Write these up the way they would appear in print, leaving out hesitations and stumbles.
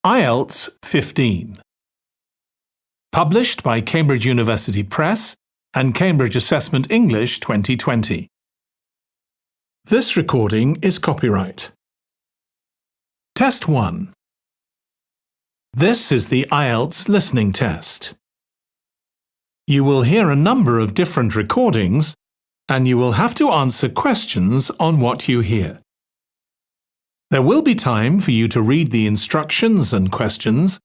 Ielts 15. Published by Cambridge University Press and Cambridge Assessment English 2020. This recording is copyright. Test 1. This is the Ielts listening test. You will hear a number of different recordings and you will have to answer questions on what you hear. There will be time for you to read the instructions and questions,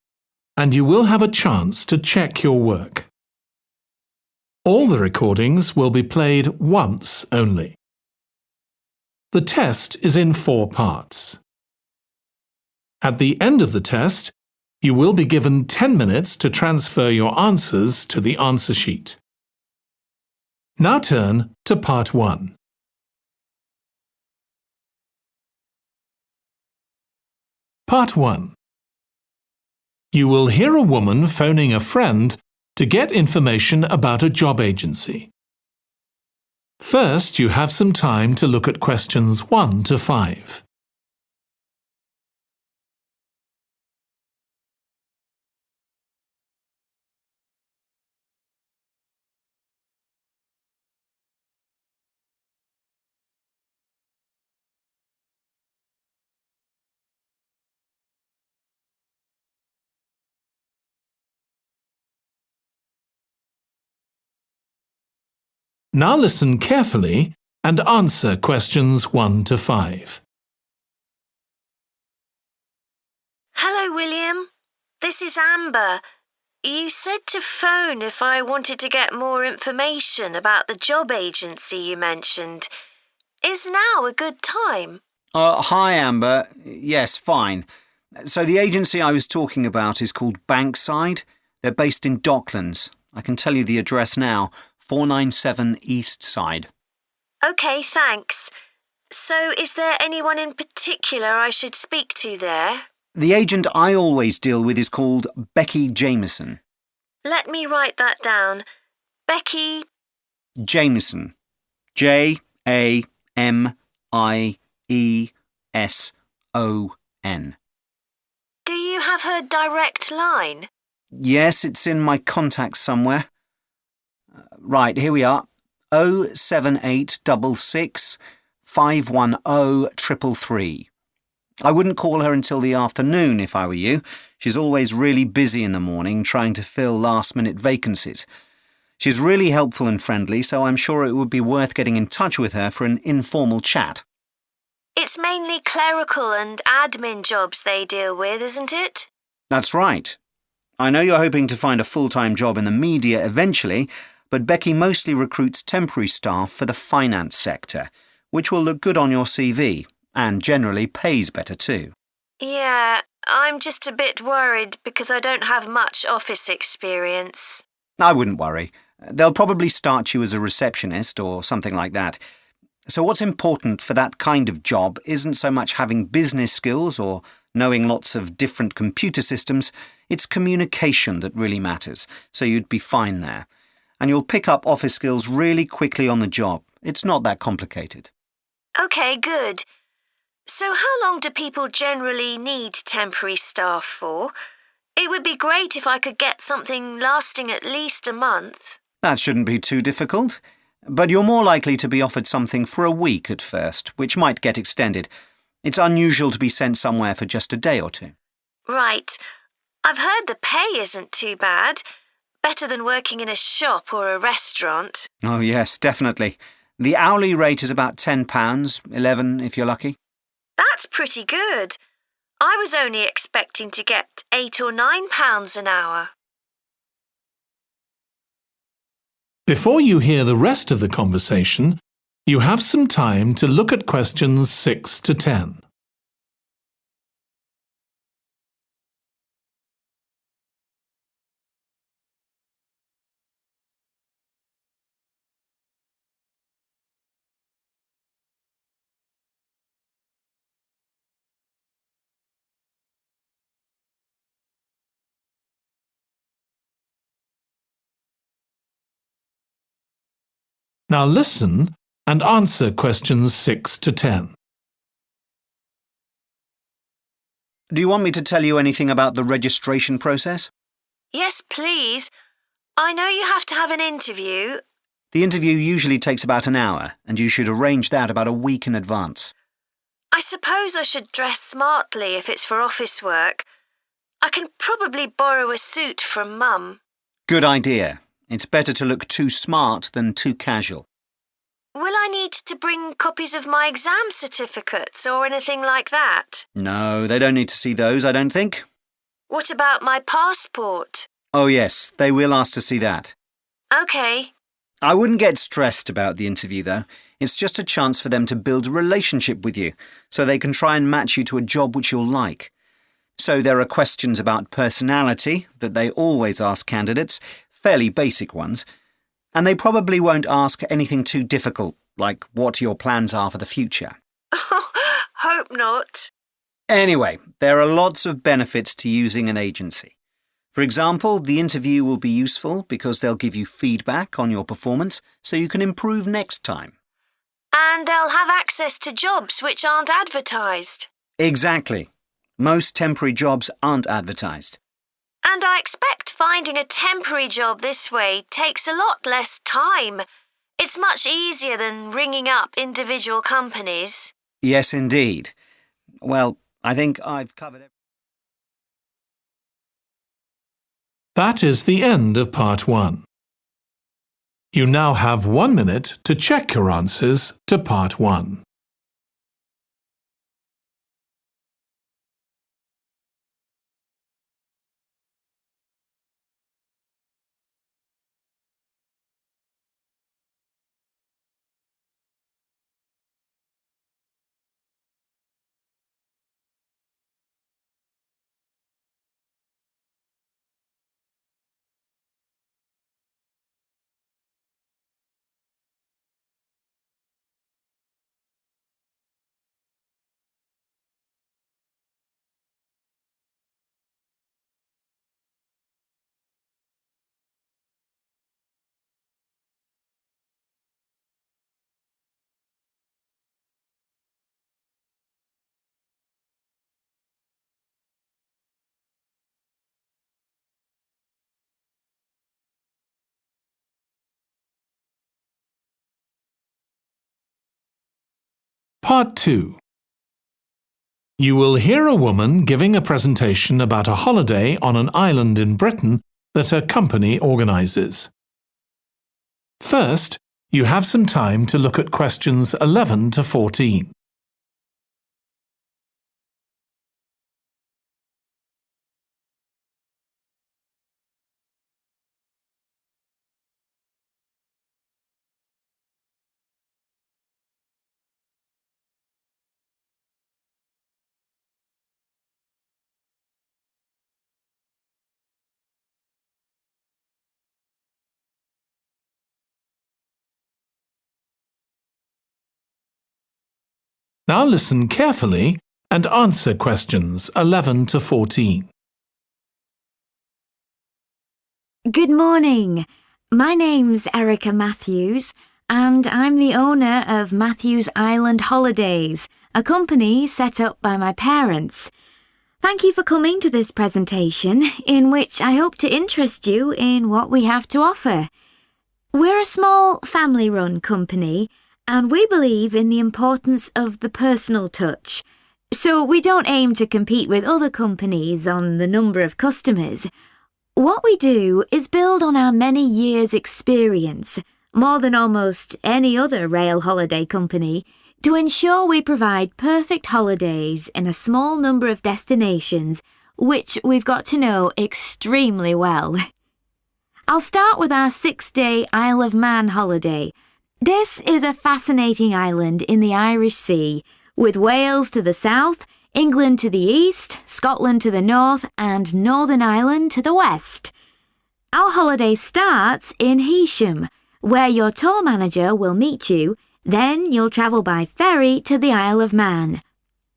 and you will have a chance to check your work. All the recordings will be played once only. The test is in 4 parts. At the end of the test, you will be given 10 minutes to transfer your answers to the answer sheet. Now turn to Part 1. Part 1. You will hear a woman phoning a friend to get information about a job agency. First, you have some time to look at questions 1 to 5. Now listen carefully and answer questions 1 to 5. Hello, William. This is Amber. You said to phone if I wanted to get more information about the job agency you mentioned. Is now a good time? Hi, Amber. Yes, fine. So the agency I was talking about is called Bankside. They're based in Docklands. I can tell you the address now. 497 East Side. OK, thanks. So is there anyone in particular I should speak to there? The agent I always deal with is called Becky Jameson. Let me write that down. Becky Jameson. Jameson. Do you have her direct line? Yes, it's in my contacts somewhere. Right, here we are. 07866 510 333. I wouldn't call her until the afternoon if I were you. She's always really busy in the morning trying to fill last-minute vacancies. She's really helpful and friendly, so I'm sure it would be worth getting in touch with her for an informal chat. It's mainly clerical and admin jobs they deal with, isn't it? That's right. I know you're hoping to find a full-time job in the media eventually, but Becky mostly recruits temporary staff for the finance sector, which will look good on your CV and generally pays better too. Yeah, I'm just a bit worried because I don't have much office experience. I wouldn't worry. They'll probably start you as a receptionist or something like that. So what's important for that kind of job isn't so much having business skills or knowing lots of different computer systems. It's communication that really matters, so you'd be fine there. And you'll pick up office skills really quickly on the job. It's not that complicated. OK, good. So how long do people generally need temporary staff for? It would be great if I could get something lasting at least a month. That shouldn't be too difficult. But you're more likely to be offered something for a week at first, which might get extended. It's unusual to be sent somewhere for just a day or 2. Right. I've heard the pay isn't too bad. Better than working in a shop or a restaurant. Oh, yes, definitely. The hourly rate is about £10, $11 if you're lucky. That's pretty good. I was only expecting to get £8 or £9 an hour. Before you hear the rest of the conversation, you have some time to look at questions 6 to 10. Now listen and answer questions 6 to 10. Do you want me to tell you anything about the registration process? Yes, please. I know you have to have an interview. The interview usually takes about an hour, and you should arrange that about a week in advance. I suppose I should dress smartly if it's for office work. I can probably borrow a suit from Mum. Good idea. It's better to look too smart than too casual. Will I need to bring copies of my exam certificates or anything like that? No, they don't need to see those, I don't think. What about my passport? Oh yes, they will ask to see that. OK. I wouldn't get stressed about the interview, though. It's just a chance for them to build a relationship with you, so they can try and match you to a job which you'll like. So there are questions about personality that they always ask candidates, fairly basic ones. And they probably won't ask anything too difficult, like what your plans are for the future. Hope not. Anyway, there are lots of benefits to using an agency. For example, the interview will be useful because they'll give you feedback on your performance so you can improve next time. And they'll have access to jobs which aren't advertised. Exactly. Most temporary jobs aren't advertised. And I expect finding a temporary job this way takes a lot less time. It's much easier than ringing up individual companies. Yes, indeed. Well, I think I've covered it. That is the end of part 1. You now have 1 minute to check your answers to part 1. Part 2. You will hear a woman giving a presentation about a holiday on an island in Britain that her company organises. First, you have some time to look at questions 11 to 14. Now listen carefully and answer questions 11 to 14. Good morning. My name's Erica Matthews, and I'm the owner of Matthews Island Holidays, a company set up by my parents. Thank you for coming to this presentation, in which I hope to interest you in what we have to offer. We're a small family-run company, and we believe in the importance of the personal touch. So we don't aim to compete with other companies on the number of customers. What we do is build on our many years' experience, more than almost any other rail holiday company, to ensure we provide perfect holidays in a small number of destinations, which we've got to know extremely well. I'll start with our 6-day Isle of Man holiday. This is a fascinating island in the Irish Sea, with Wales to the south, England to the east, Scotland to the north, and Northern Ireland to the west. Our holiday starts in Heysham, where your tour manager will meet you. Then you'll travel by ferry to the Isle of Man.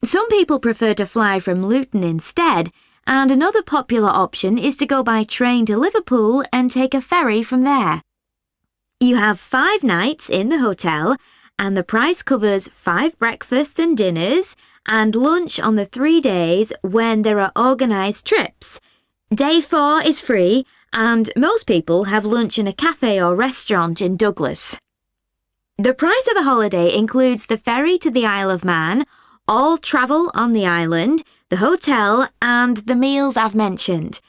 Some people prefer to fly from Luton instead, and another popular option is to go by train to Liverpool and take a ferry from there. You have 5 nights in the hotel, and the price covers 5 breakfasts and dinners and lunch on the 3 days when there are organised trips. Day 4 is free, and most people have lunch in a cafe or restaurant in Douglas. The price of the holiday includes the ferry to the Isle of Man, all travel on the island, the hotel, and the meals I've mentioned.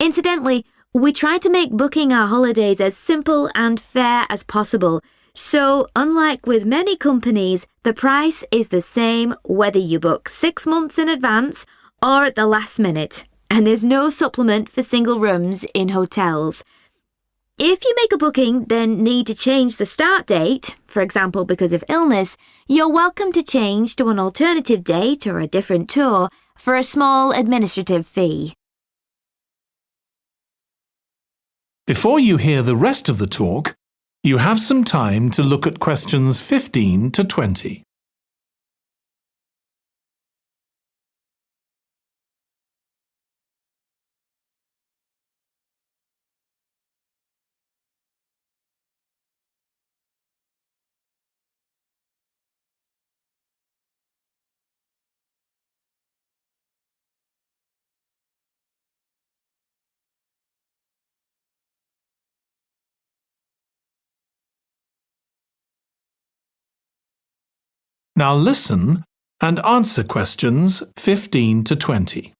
Incidentally, we try to make booking our holidays as simple and fair as possible, so unlike with many companies, the price is the same whether you book 6 months in advance or at the last minute, and there's no supplement for single rooms in hotels. If you make a booking, then need to change the start date, for example because of illness, you're welcome to change to an alternative date or a different tour for a small administrative fee. Before you hear the rest of the talk, you have some time to look at questions 15 to 20. Now listen and answer questions 15 to 20.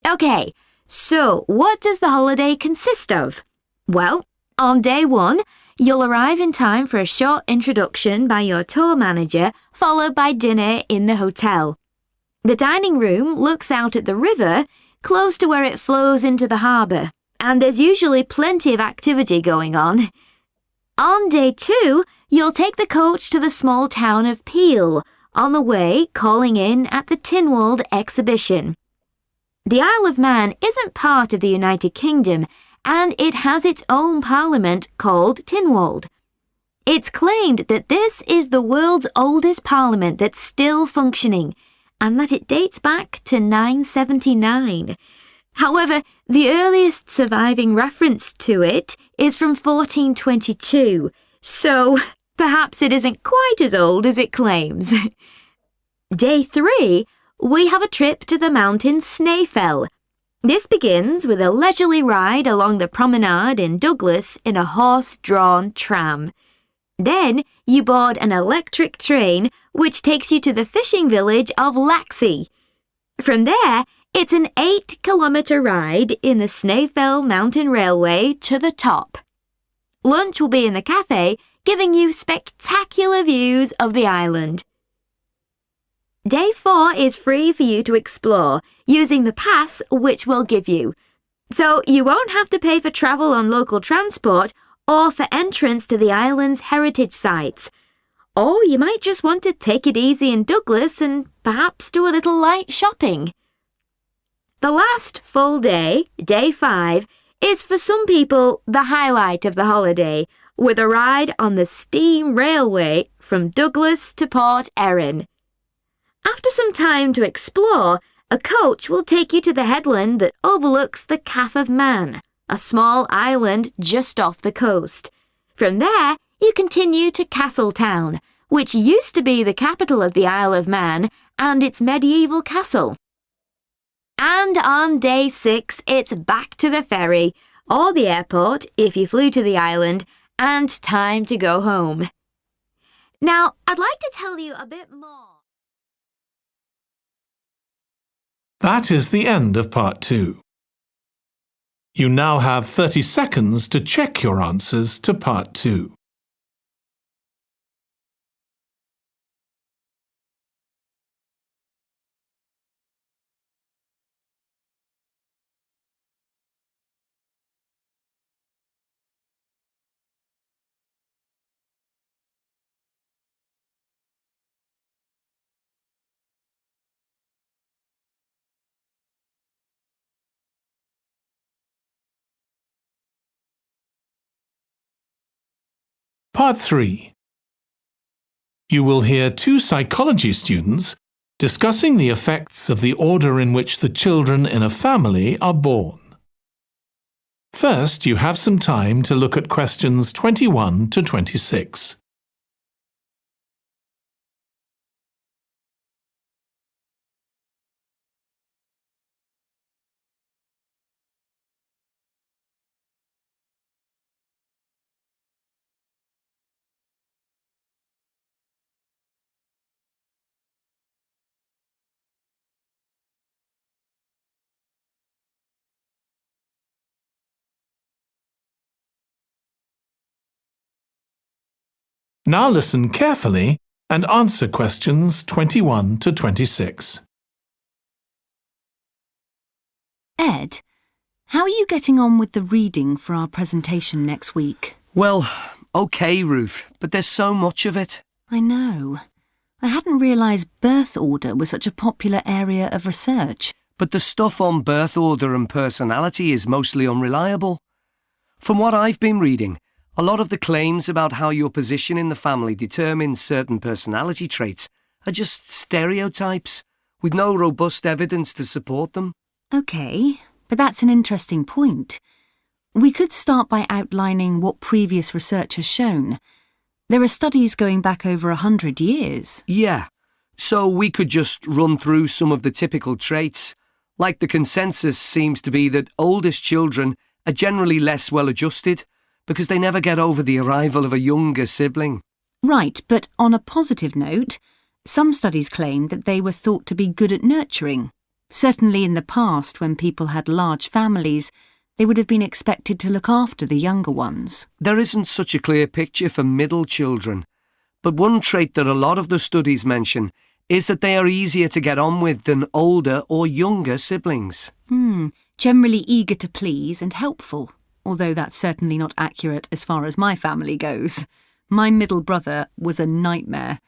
Okay, so what does the holiday consist of? Well, on day 1, you'll arrive in time for a short introduction by your tour manager, followed by dinner in the hotel. The dining room looks out at the river, close to where it flows into the harbour, and there's usually plenty of activity going on. On day 2, you'll take the coach to the small town of Peel, on the way calling in at the Tynwald exhibition. The Isle of Man isn't part of the United Kingdom, and it has its own parliament called Tynwald. It's claimed that this is the world's oldest parliament that's still functioning, and that it dates back to 979. However, the earliest surviving reference to it is from 1422, so perhaps it isn't quite as old as it claims. Day 3, we have a trip to the mountain Snaefell. This begins with a leisurely ride along the promenade in Douglas in a horse-drawn tram. Then you board an electric train which takes you to the fishing village of Laxey. From there, it's an 8-kilometre ride in the Snaefell Mountain Railway to the top. Lunch will be in the cafe, giving you spectacular views of the island. Day 4 is free for you to explore, using the pass which we'll give you. So you won't have to pay for travel on local transport or for entrance to the island's heritage sites. Or you might just want to take it easy in Douglas and perhaps do a little light shopping. The last full day, day 5, is for some people the highlight of the holiday, with a ride on the steam railway from Douglas to Port Erin. After some time to explore, a coach will take you to the headland that overlooks the Calf of Man, a small island just off the coast. From there, you continue to Castletown, which used to be the capital of the Isle of Man and its medieval castle. And on day 6, it's back to the ferry, or the airport if you flew to the island, and time to go home. Now, I'd like to tell you a bit more. That is the end of part 2. You now have 30 seconds to check your answers to part 2. Part 3. You will hear 2 psychology students discussing the effects of the order in which the children in a family are born. First, you have some time to look at questions 21 to 26. Now listen carefully and answer questions 21 to 26. Ed, how are you getting on with the reading for our presentation next week? Well, OK, Ruth, but there's so much of it. I know. I hadn't realised birth order was such a popular area of research. But the stuff on birth order and personality is mostly unreliable. From what I've been reading, a lot of the claims about how your position in the family determines certain personality traits are just stereotypes, with no robust evidence to support them. OK, but that's an interesting point. We could start by outlining what previous research has shown. There are studies going back over 100 years. Yeah, so we could just run through some of the typical traits. Like the consensus seems to be that oldest children are generally less well-adjusted because they never get over the arrival of a younger sibling. Right, but on a positive note, some studies claim that they were thought to be good at nurturing. Certainly in the past, when people had large families, they would have been expected to look after the younger ones. There isn't such a clear picture for middle children, but one trait that a lot of the studies mention is that they are easier to get on with than older or younger siblings. Generally eager to please and helpful, although that's certainly not accurate as far as my family goes. My middle brother was a nightmare,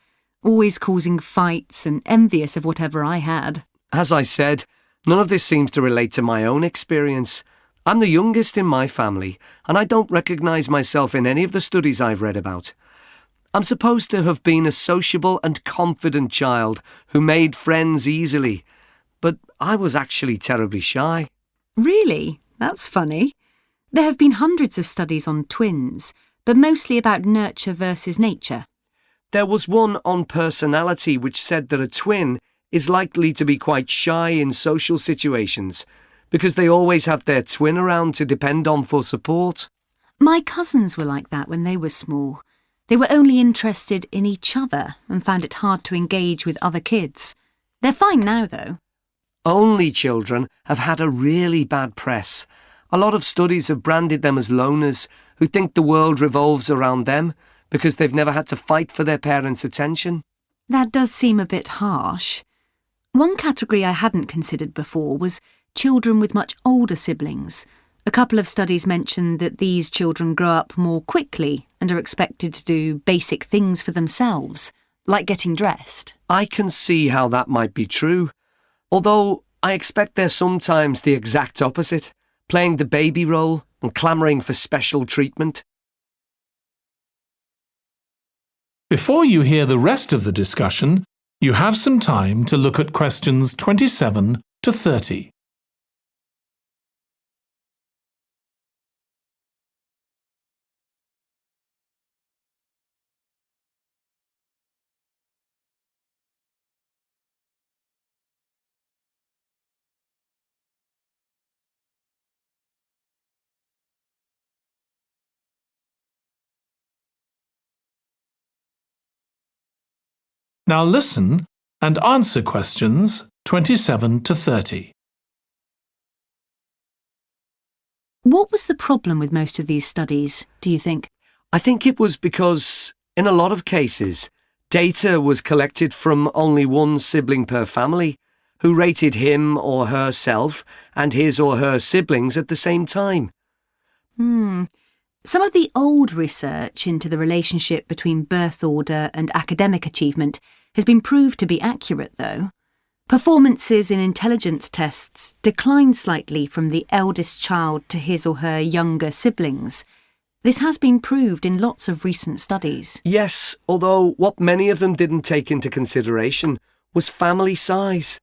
always causing fights and envious of whatever I had. As I said, none of this seems to relate to my own experience. I'm the youngest in my family, and I don't recognise myself in any of the studies I've read about. I'm supposed to have been a sociable and confident child who made friends easily, but I was actually terribly shy. Really? That's funny. There have been hundreds of studies on twins, but mostly about nurture versus nature. There was one on personality which said that a twin is likely to be quite shy in social situations because they always have their twin around to depend on for support. My cousins were like that when they were small. They were only interested in each other and found it hard to engage with other kids. They're fine now, though. Only children have had a really bad press. A lot of studies have branded them as loners who think the world revolves around them because they've never had to fight for their parents' attention. That does seem a bit harsh. One category I hadn't considered before was children with much older siblings. A couple of studies mentioned that these children grow up more quickly and are expected to do basic things for themselves, like getting dressed. I can see how that might be true, although I expect they're sometimes the exact opposite, playing the baby role and clamouring for special treatment. Before you hear the rest of the discussion, you have some time to look at questions 27 to 30. Now listen and answer questions 27 to 30. What was the problem with most of these studies, do you think? I think it was because, in a lot of cases, data was collected from only one sibling per family, who rated him or herself and his or her siblings at the same time. Some of the old research into the relationship between birth order and academic achievement has been proved to be accurate, though. Performances in intelligence tests declined slightly from the eldest child to his or her younger siblings. This has been proved in lots of recent studies. Yes, although what many of them didn't take into consideration was family size.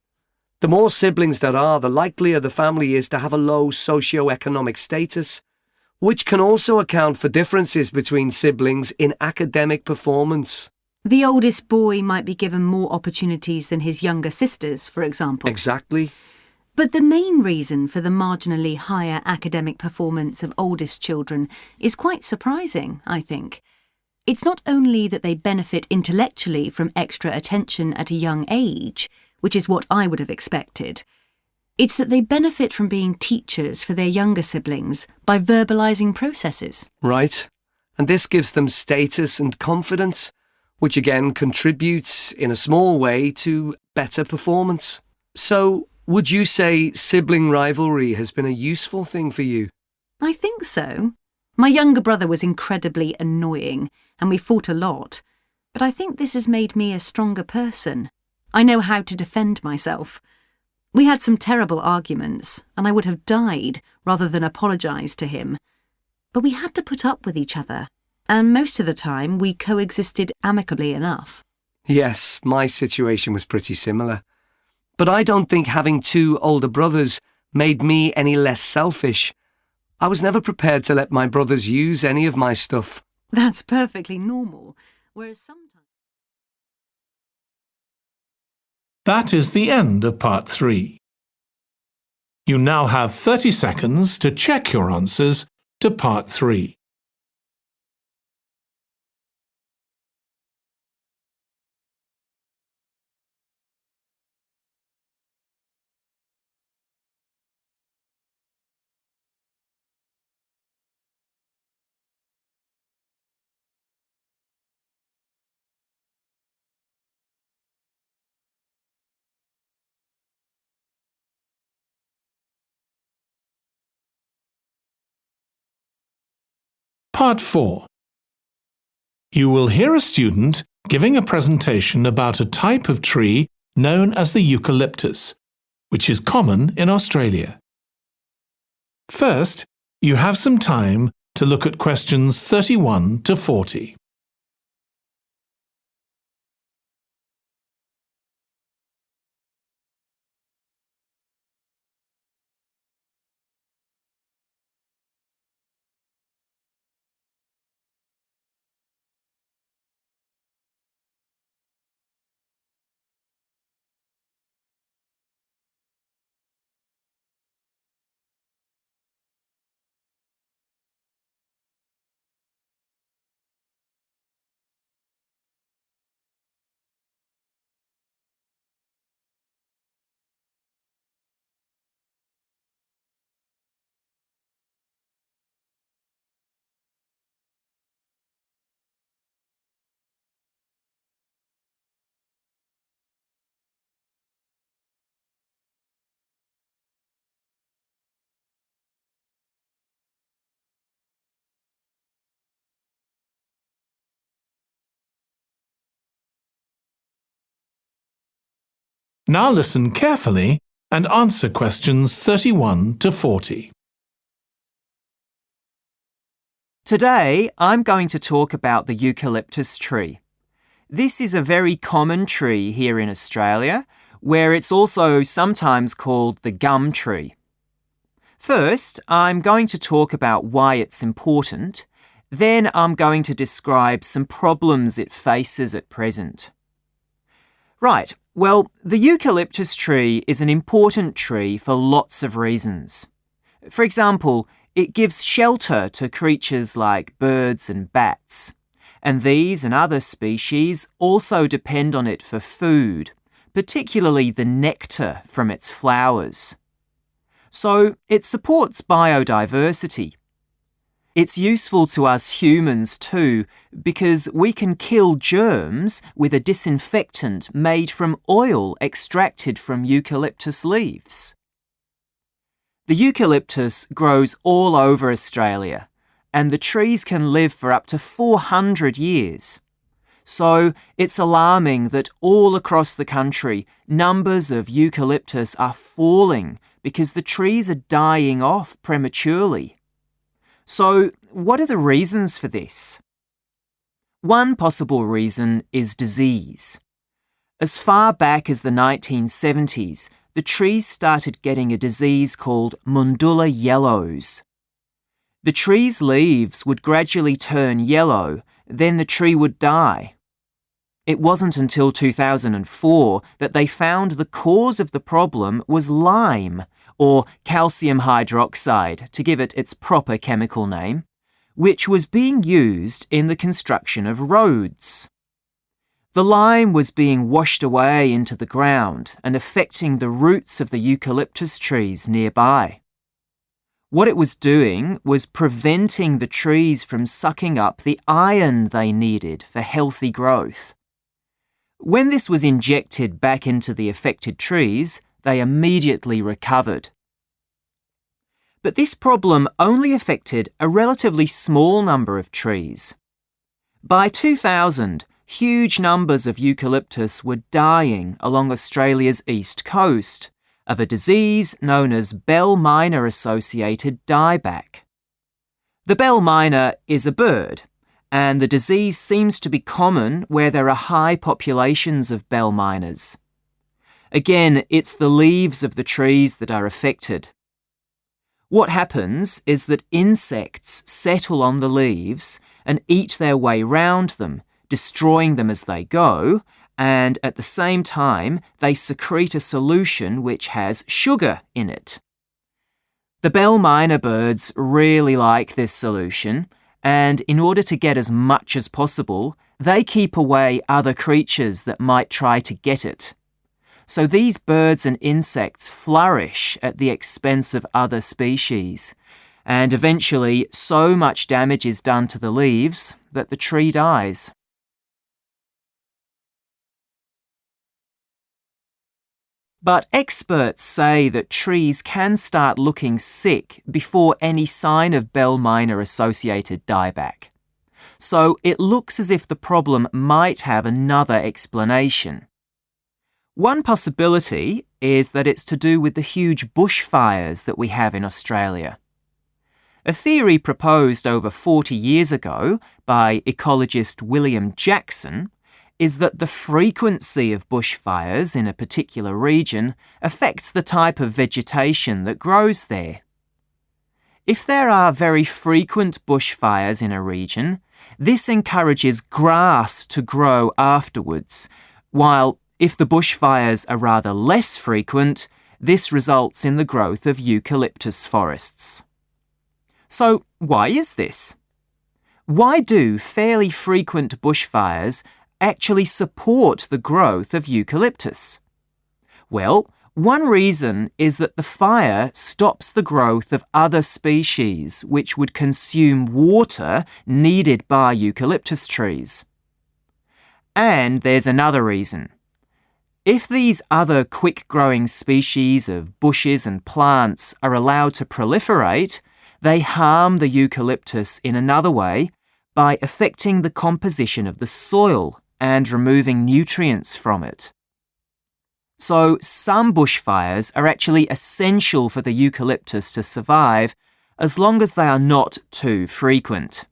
The more siblings there are, the likelier the family is to have a low socio-economic status, which can also account for differences between siblings in academic performance. The oldest boy might be given more opportunities than his younger sisters, for example. Exactly. But the main reason for the marginally higher academic performance of oldest children is quite surprising, I think. It's not only that they benefit intellectually from extra attention at a young age, which is what I would have expected. It's that they benefit from being teachers for their younger siblings by verbalising processes. Right. And this gives them status and confidence, which again contributes in a small way to better performance. So, would you say sibling rivalry has been a useful thing for you? I think so. My younger brother was incredibly annoying, and we fought a lot. But I think this has made me a stronger person. I know how to defend myself. We had some terrible arguments, and I would have died rather than apologise to him. But we had to put up with each other, and most of the time we coexisted amicably enough. Yes, my situation was pretty similar. But I don't think having two older brothers made me any less selfish. I was never prepared to let my brothers use any of my stuff. That's perfectly normal, whereas sometimes... That is the end of part 3. You now have 30 seconds to check your answers to part 3. Part 4. You will hear a student giving a presentation about a type of tree known as the eucalyptus, which is common in Australia. First, you have some time to look at questions 31 to 40. Now listen carefully and answer questions 31 to 40. Today, I'm going to talk about the eucalyptus tree. This is a very common tree here in Australia, where it's also sometimes called the gum tree. First, I'm going to talk about why it's important. Then I'm going to describe some problems it faces at present. Right. Well, the eucalyptus tree is an important tree for lots of reasons. For example, it gives shelter to creatures like birds and bats, and these and other species also depend on it for food, particularly the nectar from its flowers. So it supports biodiversity. It's useful to us humans too, because we can kill germs with a disinfectant made from oil extracted from eucalyptus leaves. The eucalyptus grows all over Australia, and the trees can live for up to 400 years. So it's alarming that all across the country, numbers of eucalyptus are falling because the trees are dying off prematurely. So, what are the reasons for this? One possible reason is disease. As far back as the 1970s, the trees started getting a disease called Mundula yellows. The tree's leaves would gradually turn yellow, then the tree would die. It wasn't until 2004 that they found the cause of the problem was lime, or calcium hydroxide, to give it its proper chemical name, which was being used in the construction of roads. The lime was being washed away into the ground and affecting the roots of the eucalyptus trees nearby. What it was doing was preventing the trees from sucking up the iron they needed for healthy growth. When this was injected back into the affected trees, they immediately recovered. But this problem only affected a relatively small number of trees. By 2000, huge numbers of eucalyptus were dying along Australia's east coast of a disease known as bell miner-associated dieback. The bell miner is a bird, and the disease seems to be common where there are high populations of bell miners. Again, it's the leaves of the trees that are affected. What happens is that insects settle on the leaves and eat their way round them, destroying them as they go, and at the same time they secrete a solution which has sugar in it. The bell miner birds really like this solution, and in order to get as much as possible, they keep away other creatures that might try to get it. So these birds and insects flourish at the expense of other species, and eventually so much damage is done to the leaves that the tree dies. But experts say that trees can start looking sick before any sign of bell miner-associated dieback. So it looks as if the problem might have another explanation. One possibility is that it's to do with the huge bushfires that we have in Australia. A theory proposed over 40 years ago by ecologist William Jackson is that the frequency of bushfires in a particular region affects the type of vegetation that grows there. If there are very frequent bushfires in a region, this encourages grass to grow afterwards, while if the bushfires are rather less frequent, this results in the growth of eucalyptus forests. So why is this? Why do fairly frequent bushfires actually support the growth of eucalyptus? Well, one reason is that the fire stops the growth of other species which would consume water needed by eucalyptus trees. And there's another reason. If these other quick-growing species of bushes and plants are allowed to proliferate, they harm the eucalyptus in another way by affecting the composition of the soil and removing nutrients from it. So some bushfires are actually essential for the eucalyptus to survive as long as they are not too frequent.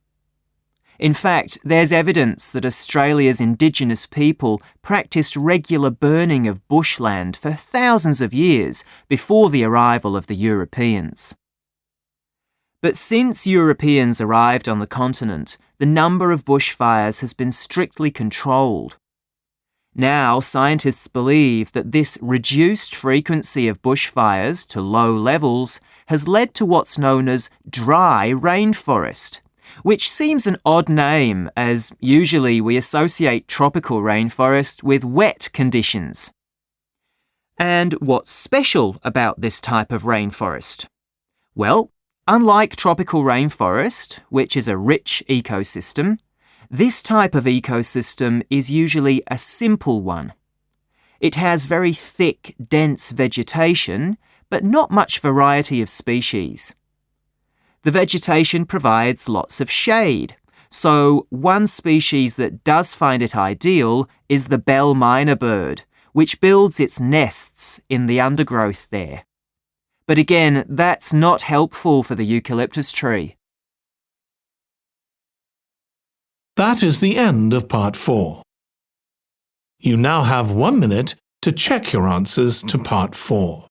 In fact, there's evidence that Australia's Indigenous people practiced regular burning of bushland for thousands of years before the arrival of the Europeans. But since Europeans arrived on the continent, the number of bushfires has been strictly controlled. Now, scientists believe that this reduced frequency of bushfires to low levels has led to what's known as dry rainforest, which seems an odd name as usually we associate tropical rainforest with wet conditions. And what's special about this type of rainforest? Well, unlike tropical rainforest, which is a rich ecosystem, this type of ecosystem is usually a simple one. It has very thick, dense vegetation, but not much variety of species. The vegetation provides lots of shade, so one species that does find it ideal is the bell miner bird, which builds its nests in the undergrowth there. But again, that's not helpful for the eucalyptus tree. That is the end of part 4. You now have 1 minute to check your answers to part 4.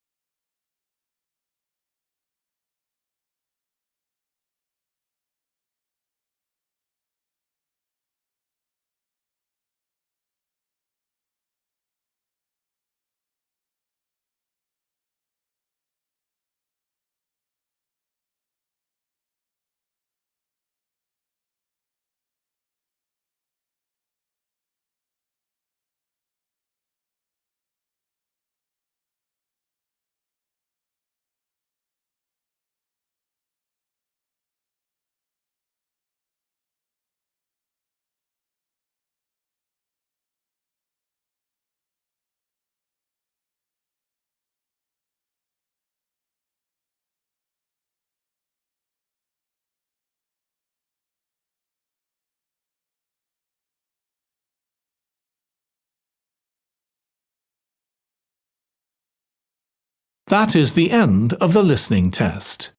That is the end of the listening test.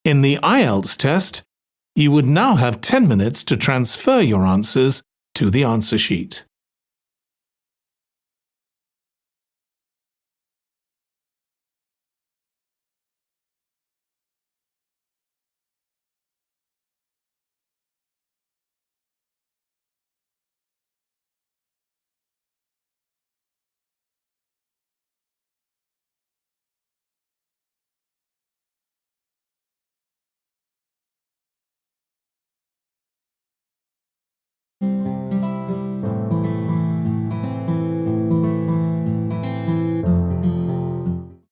In the Ielts test, you would now have 10 minutes to transfer your answers to the answer sheet.